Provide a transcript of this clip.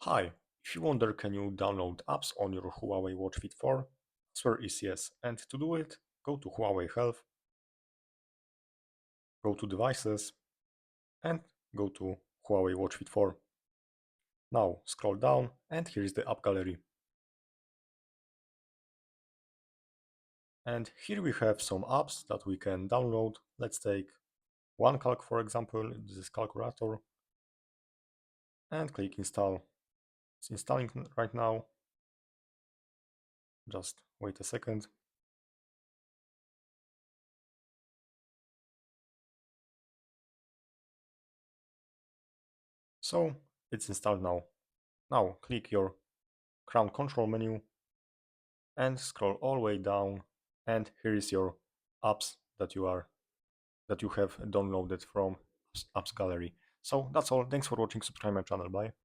Hi, if you wonder can you download apps on your Huawei Watch Fit 4? Answer is yes, and to do it, go to Huawei Health, go to Devices, and go to Huawei Watch Fit 4. Now scroll down and here is the app gallery. And here we have some apps that we can download. Let's take OneCalc for example, this is calculator, and click install. It's installing right now. Just wait a second. So it's installed now. Now click your crown control menu and scroll all the way down, and here is your apps that you have downloaded from apps gallery. So that's all. Thanks for watching. Subscribe my channel. Bye.